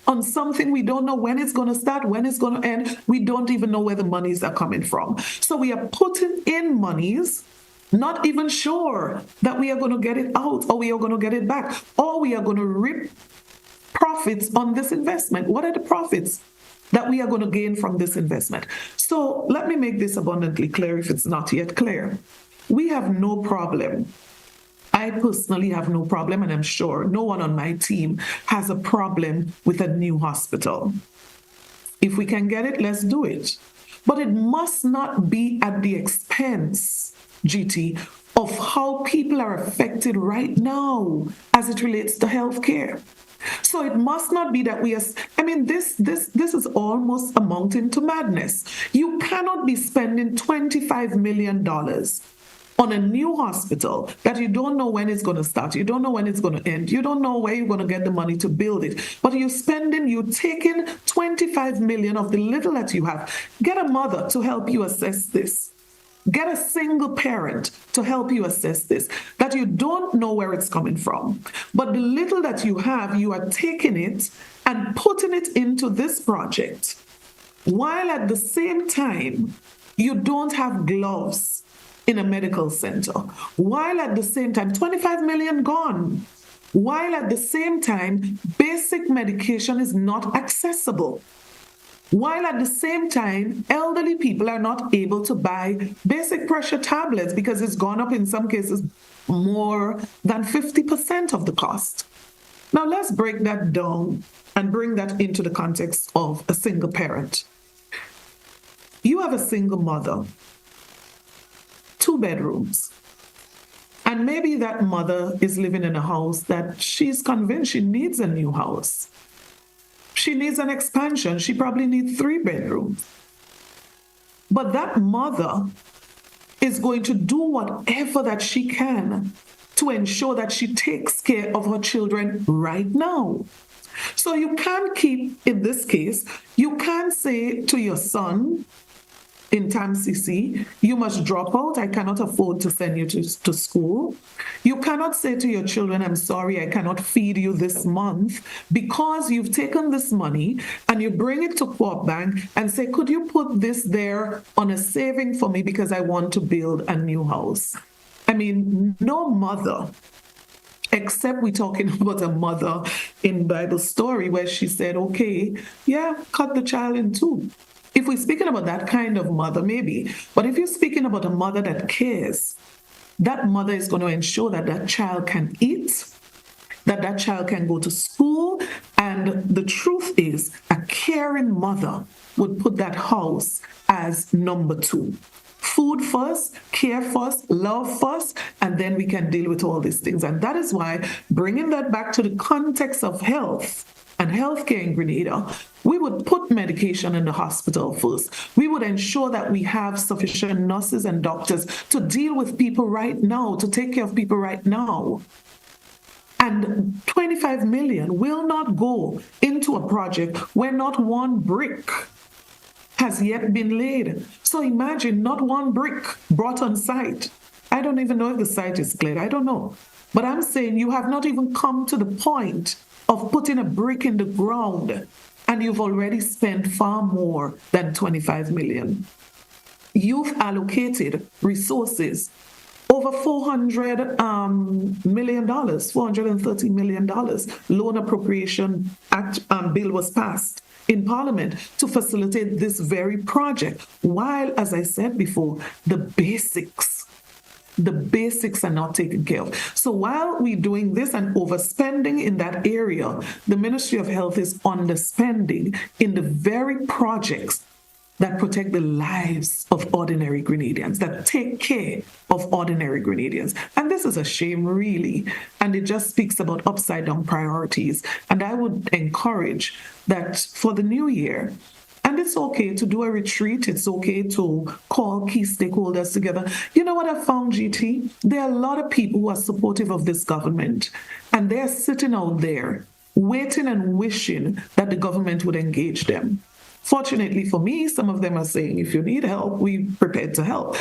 on something we don't know when it's going to start, when it's going to end. We don't even know where the monies are coming from. So we are putting in monies, not even sure that we are going to get it out, or we are going to get it back, or we are going to reap profits on this investment. What are the profits? that we are going to gain from this investment. So let me make this abundantly clear if it's not yet clear. We have no problem. I personally have no problem, and I'm sure no one on my team has a problem with a new hospital. If we can get it, let's do it. But it must not be at the expense, GT, of how people are affected right now as it relates to healthcare. So it must not be that this is almost amounting to madness. You cannot be spending $25 million on a new hospital that you don't know when it's going to start, you don't know when it's going to end, you don't know where you're going to get the money to build it, but you're taking $25 million of the little that you have. Get a mother to help you assess this. Get a single parent to help you assess this, that you don't know where it's coming from. But the little that you have, you are taking it and putting it into this project, while at the same time, you don't have gloves in a medical center, while at the same time, 25 million gone, while at the same time, basic medication is not accessible, while at the same time, elderly people are not able to buy basic pressure tablets because it's gone up in some cases more than 50% of the cost. Now let's break that down and bring that into the context of a single parent. You have a single mother, 2 bedrooms. And maybe that mother is living in a house that she's convinced she needs a new house. She needs an expansion. She probably needs 3 bedrooms. But that mother is going to do whatever that she can to ensure that she takes care of her children right now. So you can't keep, in this case, you can't say to your son, in TAMCC, you must drop out. I cannot afford to send you to school. You cannot say to your children, I'm sorry, I cannot feed you this month, because you've taken this money and you bring it to Co-op Bank and say, could you put this there on a saving for me because I want to build a new house? I mean, no mother, except we're talking about a mother in Bible story where she said, okay, yeah, cut the child in 2. If we're speaking about that kind of mother, maybe. But if you're speaking about a mother that cares, that mother is going to ensure that that child can eat, that that child can go to school. And the truth is, a caring mother would put that house as number 2. Food first, care first, love first, and then we can deal with all these things. And that is why, bringing that back to the context of health and healthcare in Grenada, we would put medication in the hospital first. We would ensure that we have sufficient nurses and doctors to deal with people right now, to take care of people right now. And 25 million will not go into a project where not one brick has yet been laid. So imagine not one brick brought on site. I don't even know if the site is cleared. I don't know. But I'm saying you have not even come to the point of putting a brick in the ground, and you've already spent far more than 25 million. You've allocated resources over $400 million, $430 million. Loan Appropriation Act bill was passed in Parliament to facilitate this very project, while, as I said before, the basics are not taken care of. So while we're doing this and overspending in that area, the Ministry of Health is underspending in the very projects that protect the lives of ordinary Grenadians, that take care of ordinary Grenadians. And this is a shame, really. And it just speaks about upside down priorities. And I would encourage that for the new year, and it's okay to do a retreat. It's okay to call key stakeholders together. You know what I found, GT? There are a lot of people who are supportive of this government, and they're sitting out there waiting and wishing that the government would engage them. Fortunately for me, some of them are saying, if you need help, we're prepared to help.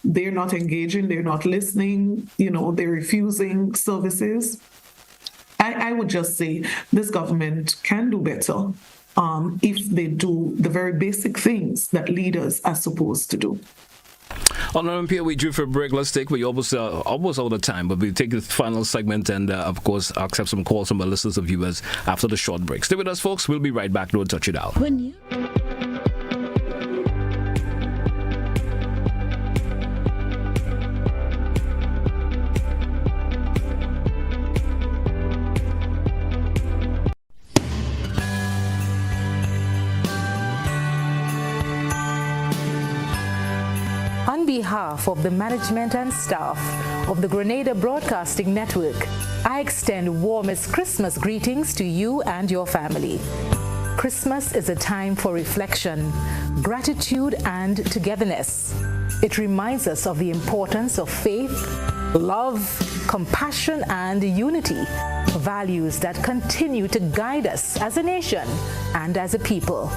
They're not engaging. They're not listening. They're refusing services. I would just say this government can do better if they do the very basic things that leaders are supposed to do. Honorable Pierre, we drew for a break. Let's take, we're almost out of time, but we'll take the final segment and, of course, accept some calls from our listeners and viewers after the short break. Stay with us, folks. We'll be right back. Don't touch it out. behalf of the management and staff of the Grenada Broadcasting Network, I extend warmest Christmas greetings to you and your family. Christmas is a time for reflection, gratitude, and togetherness. It reminds us of the importance of faith, love, compassion, and unity, values that continue to guide us as a nation and as a people.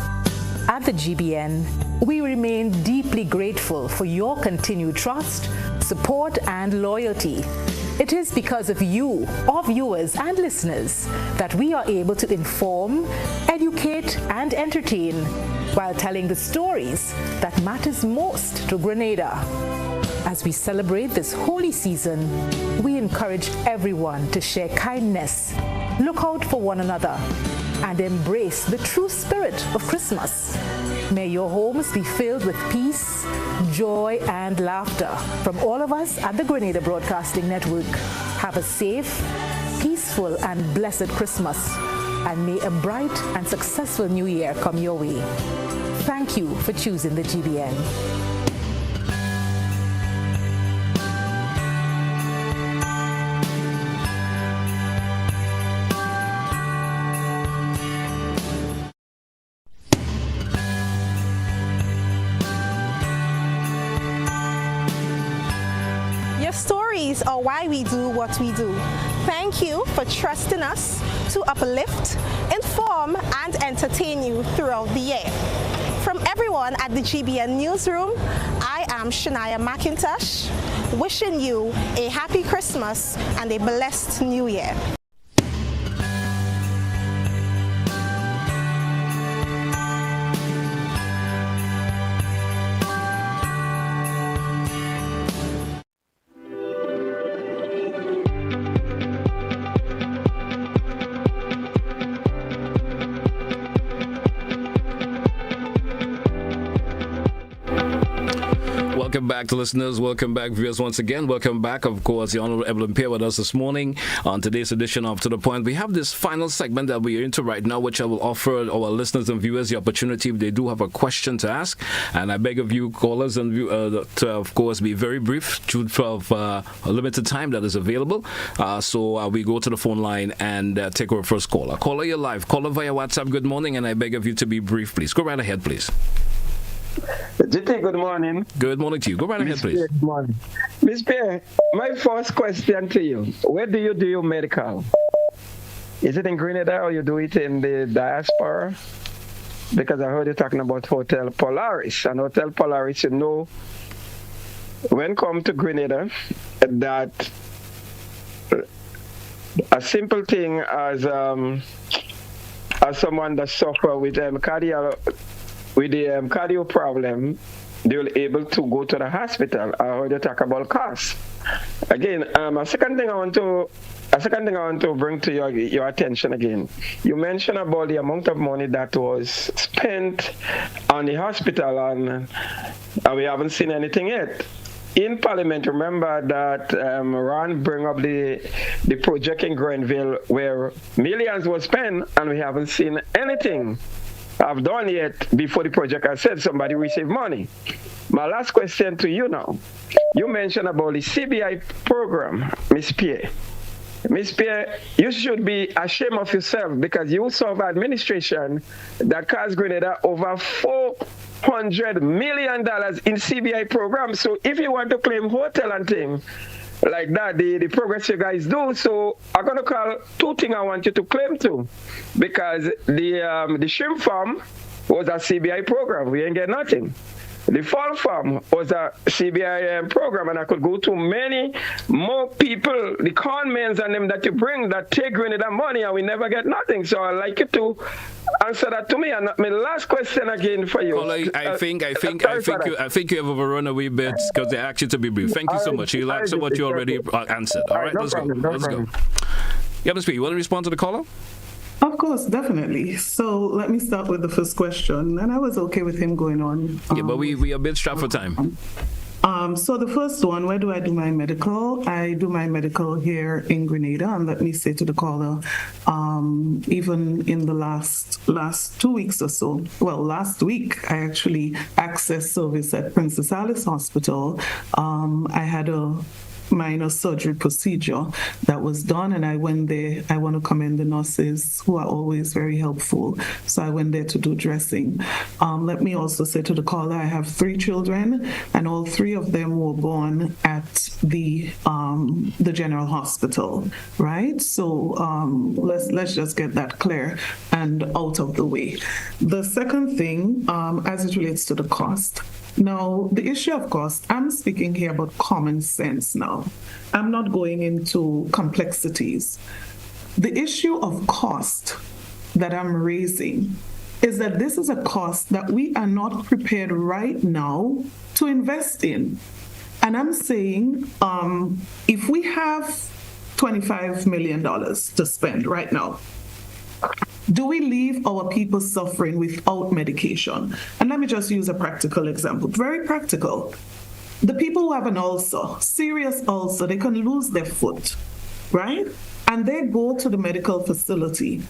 At the GBN, we remain deeply grateful for your continued trust, support, and loyalty. It is because of you, our viewers and listeners, that we are able to inform, educate, and entertain while telling the stories that matters most to Grenada. As we celebrate this holy season, we encourage everyone to share kindness, look out for one another, and embrace the true spirit of Christmas. May your homes be filled with peace, joy, and laughter. From all of us at the Grenada Broadcasting Network, have a safe, peaceful, and blessed Christmas, and may a bright and successful new year come your way. Thank you for choosing the GBN. Stories are why we do what we do. Thank you for trusting us to uplift, inform, and entertain you throughout the year. From everyone at the GBN Newsroom, I am Shania McIntosh, wishing you a happy Christmas and a blessed New Year. Welcome back to listeners. Welcome back, viewers, once again. Welcome back, of course, the Honorable Emmalin Pierre with us this morning on today's edition of To The Point. We have this final segment that we are into right now, which I will offer our listeners and viewers the opportunity if they do have a question to ask. And I beg of you, callers, and to, of course, be very brief due to a limited time that is available. So we go to the phone line and take our first caller. Caller, you're live. Caller via WhatsApp. Good morning, and I beg of you to be brief, please. Go right ahead, please. GT, good morning. Good morning to you. Go right ahead, please. Pierre, good morning. Miss Pierre, my first question to you, where do you do your medical? Is it in Grenada or you do it in the diaspora? Because I heard you talking about Hotel Polaris. And Hotel Polaris, you know, when come to Grenada, that a simple thing as someone that suffer with cardio problem, they will able to go to the hospital. I heard you talk about costs. Again, a second thing I want to bring to your attention again. You mentioned about the amount of money that was spent on the hospital, and we haven't seen anything yet. In Parliament, remember that Ron bring up the project in Grenville where millions were spent, and we haven't seen anything I've done yet before the project. I said somebody received money. My last question to you now. You mentioned about the CBI program, Miss Pierre. Miss Pierre, you should be ashamed of yourself because you serve administration that cost Grenada over $400 million in CBI programs. So if you want to claim hotel and thing like that, the progress you guys do, so I'm going to call two things I want you to claim to, because the shrimp farm was a CBI program. We ain't get nothing. The fall farm was a CBI program, and I could go to many more people, the conmans and them that you bring that take Grenada money, and we never get nothing. So I'd like you to answer that to me. And my last question again for you. Well, I think you have overrun a wee bit because they asked you to be brief. Thank you so much. You'll answer what you already answered. All right, let's go. Let's go. Yeah, Ms. P, you want to respond to the caller? Of course, definitely. So let me start with the first question. And I was okay with him going on. Yeah, but we are a bit strapped for time. So the first one, where do I do my medical? I do my medical here in Grenada, and let me say to the caller, even in the last 2 weeks or so, well, last week, I actually accessed service at Princess Alice Hospital. I had a minor surgery procedure that was done, and I went there. I want to commend the nurses who are always very helpful. So I went there to do dressing. Let me also say to the caller, I have 3 children, and all 3 of them were born at the general hospital, right? So let's just get that clear and out of the way. The second thing, as it relates to the cost. Now, the issue of cost, I'm speaking here about common sense now. I'm not going into complexities. The issue of cost that I'm raising is that this is a cost that we are not prepared right now to invest in. And I'm saying, if we have $25 million to spend right now, do we leave our people suffering without medication? And let me just use a practical example, very practical. The people who have an ulcer, serious ulcer, they can lose their foot, right? And they go to the medical facility.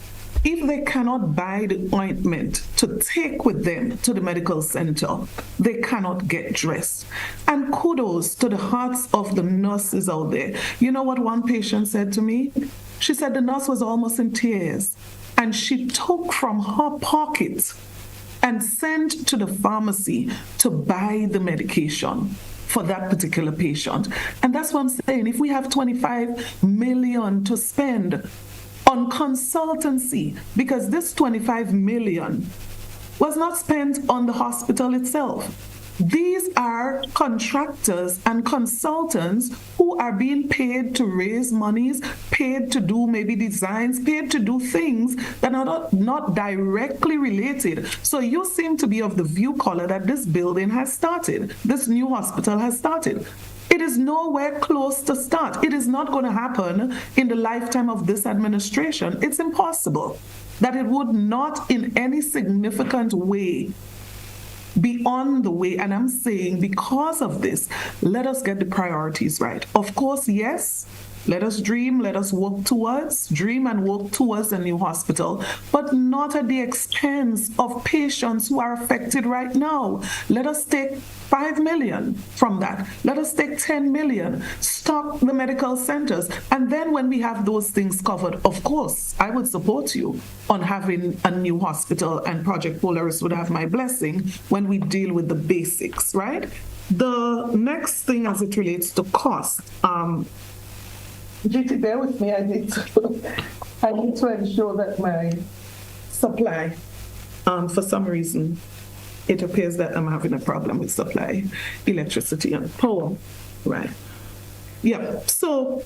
If they cannot buy the ointment to take with them to the medical center, they cannot get dressed. And kudos to the hearts of the nurses out there. You know what one patient said to me? She said the nurse was almost in tears. And she took from her pocket and sent to the pharmacy to buy the medication for that particular patient. And that's what I'm saying. If we have $25 million to spend on consultancy, because this $25 million was not spent on the hospital itself. These are contractors and consultants who are being paid to raise monies, paid to do maybe designs, paid to do things that are not directly related. So you seem to be of the view, caller, that this building has started, this new hospital has started. It is nowhere close to start. It is not going to happen in the lifetime of this administration. It's impossible that it would not in any significant way be on the way. And I'm saying because of this, let us get the priorities right. Of course, yes, let us dream, let us dream and work towards a new hospital, but not at the expense of patients who are affected right now. Let us take $5 million from that. Let us take $10 million, stock the medical centers. And then when we have those things covered, of course, I would support you on having a new hospital, and Project Polaris would have my blessing when we deal with the basics, right? The next thing as it relates to cost, GT, bear with me. I need to ensure that my supply, for some reason, it appears that I'm having a problem with supply, electricity and power, right? Yeah, so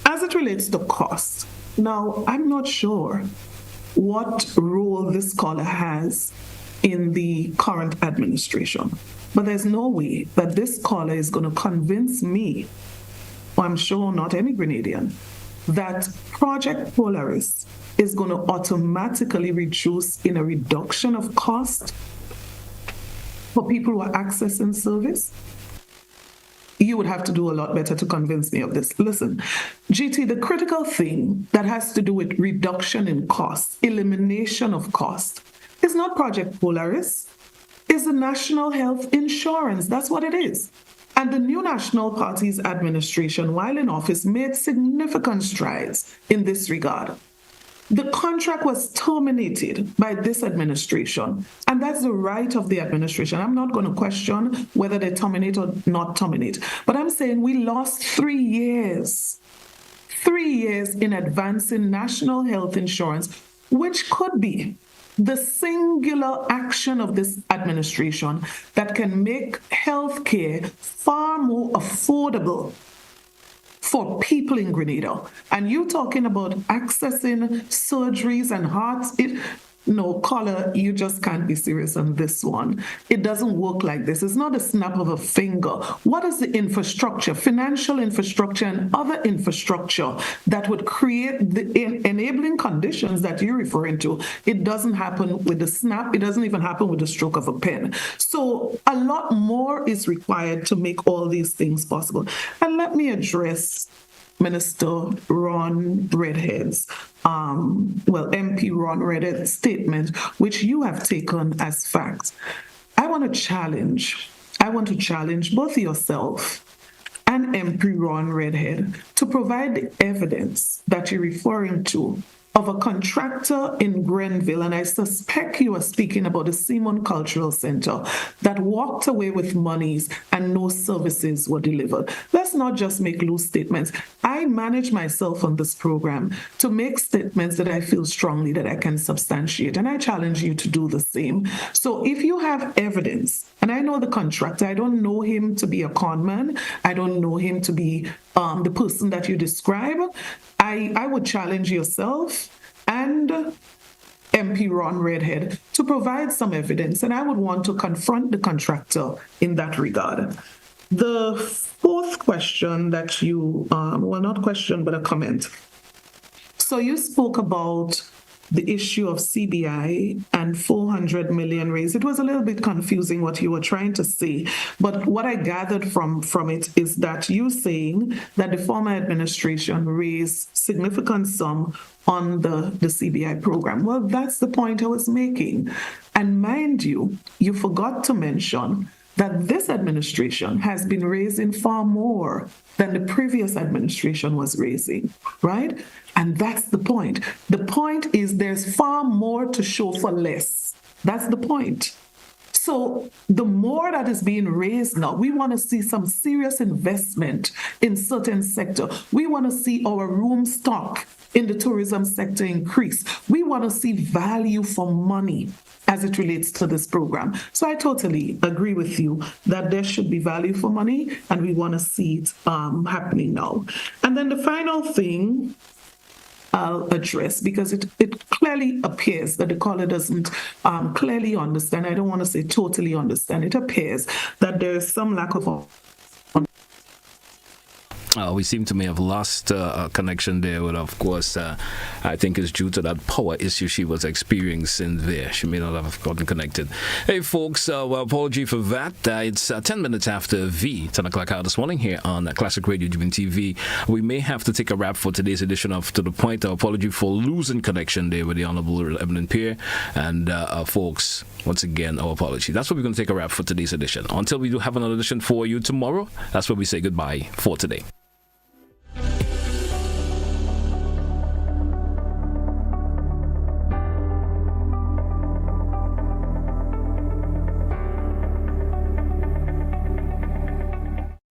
as it relates to cost, now I'm not sure what role this caller has in the current administration, but there's no way that this caller is going to convince me, or I'm sure not any Grenadian, that Project Polaris is going to automatically reduce in a reduction of cost for people who are accessing service. You would have to do a lot better to convince me of this. Listen, GT, the critical thing that has to do with reduction in cost, elimination of cost, is not Project Polaris, it's the National Health Insurance. That's what it is. And the new National Party's administration, while in office, made significant strides in this regard. The contract was terminated by this administration, and that's the right of the administration. I'm not going to question whether they terminate or not terminate, but I'm saying we lost 3 years. 3 years in advancing national health insurance, which could be the singular action of this administration that can make healthcare far more affordable for people in Grenada. And you talking about accessing surgeries and hearts, no, caller, you just can't be serious on this one. It doesn't work like this. It's not a snap of a finger. What is the infrastructure, financial infrastructure and other infrastructure that would create the enabling conditions that you're referring to? It doesn't happen with the snap. It doesn't even happen with the stroke of a pen. So a lot more is required to make all these things possible. And let me address Minister Ron Redhead's, MP Ron Redhead's statement, which you have taken as fact. I want to challenge both yourself and MP Ron Redhead to provide the evidence that you're referring to of a contractor in Grenville, and I suspect you are speaking about the Simon Cultural Center, that walked away with monies and no services were delivered. Let's not just make loose statements. I manage myself on this program to make statements that I feel strongly that I can substantiate, and I challenge you to do the same. So if you have evidence, and I know the contractor, I don't know him to be a con man, I don't know him to be the person that you describe, I would challenge yourself and MP Ron Redhead to provide some evidence, and I would want to confront the contractor in that regard. The fourth question that you, not question, but a comment. So you spoke about the issue of CBI and 400 million raised. It was a little bit confusing what you were trying to say, but what I gathered from it is that you're saying that the former administration raised significant sum on the CBI program. Well, that's the point I was making. And mind you, you forgot to mention that this administration has been raising far more than the previous administration was raising, right? And that's the point. The point is there's far more to show for less. That's the point. So the more that is being raised now, we want to see some serious investment in certain sector. We want to see our room stock in the tourism sector increase. We want to see value for money as it relates to this program. So I totally agree with you that there should be value for money, and we want to see it happening now. And then the final thing I'll address, because it clearly appears that the caller doesn't clearly understand. I don't want to say totally understand. It appears that there is some lack of we seem to may have lost a connection there, but of course, I think it's due to that power issue she was experiencing there. She may not have gotten connected. Hey, folks, apology for that. It's 10 minutes after 10 o'clock hour this morning here on Classic Radio GBN TV. We may have to take a wrap for today's edition of To The Point. Our apology for losing connection there with the Honorable Emmalin Pierre. And folks, once again, our apology. That's what we're going to take a wrap for today's edition. Until we do have another edition for you tomorrow, that's where we say goodbye for today.